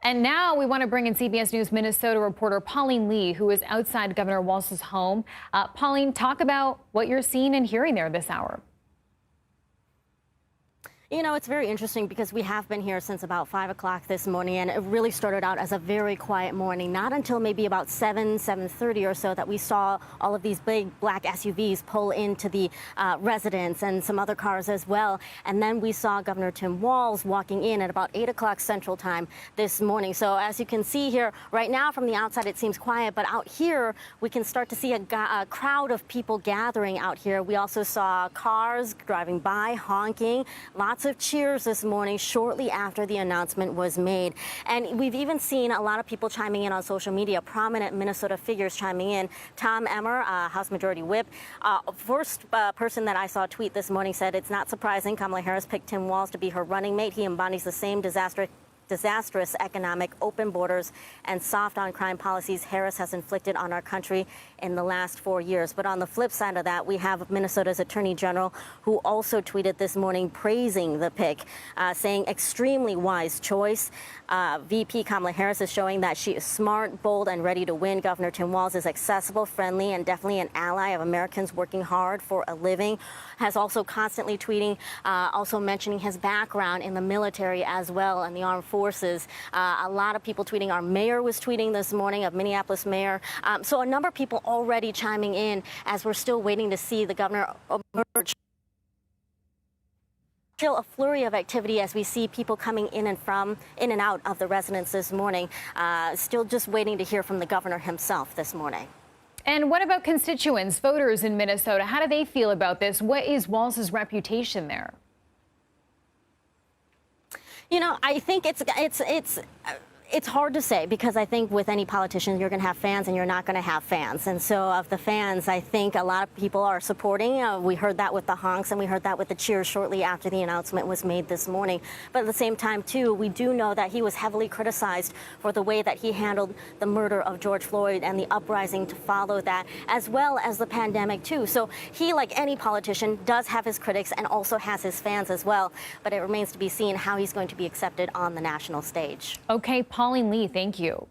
And now we want to bring in CBS News Minnesota reporter Pauleen Lee, who is outside Governor Walz's home. Pauleen, talk about what you're seeing and hearing there this hour. You know, it's very interesting because we have been here since about 5 o'clock this morning, and it really started out as a very quiet morning. Not until maybe about 7:30 or so that we saw all of these big black SUVs pull into the residence and some other cars as well. And then we saw Governor Tim Walz walking in at about 8 o'clock Central Time this morning. So as you can see here right now from the outside, it seems quiet, but out here we can start to see a crowd of people gathering out here. We also saw cars driving by, honking, lots of cheers this morning shortly after the announcement was made. And we've even seen a lot of people chiming in on social media, prominent Minnesota figures chiming in. Tom Emmer, House Majority Whip, first person that I saw tweet this morning said it's not surprising Kamala Harris picked Tim Walz to be her running mate. He embodies the same disastrous economic, open borders, and soft on crime policies Harris has inflicted on our country in the last 4 years. But on the flip side of that, we have Minnesota's Attorney General, who also tweeted this morning praising the pick, saying extremely wise choice. VP Kamala Harris is showing that she is smart, bold, and ready to win. Governor Tim Walz is accessible, friendly, and definitely an ally of Americans working hard for a living. Has also constantly tweeting, also mentioning his background in the military as well and the armed forces. A lot of people tweeting. Our mayor was tweeting this morning, of Minneapolis mayor. So a number of people already chiming in as we're still waiting to see the governor emerge. Still a flurry of activity as we see people coming in and out of the residence this morning. Still just waiting to hear from the governor himself this morning. And what about constituents, voters in Minnesota? How do they feel about this? What is Walz's reputation there? You know, I think it's hard to say, because I think with any politician, you're going to have fans and you're not going to have fans. And so of the fans, I think a lot of people are supporting. We heard that with the honks and we heard that with the cheers shortly after the announcement was made this morning. But at the same time, too, we do know that he was heavily criticized for the way that he handled the murder of George Floyd and the uprising to follow that, as well as the pandemic, too. So he, like any politician, does have his critics and also has his fans as well. But it remains to be seen how he's going to be accepted on the national stage. Okay, Pauleen Lee, thank you.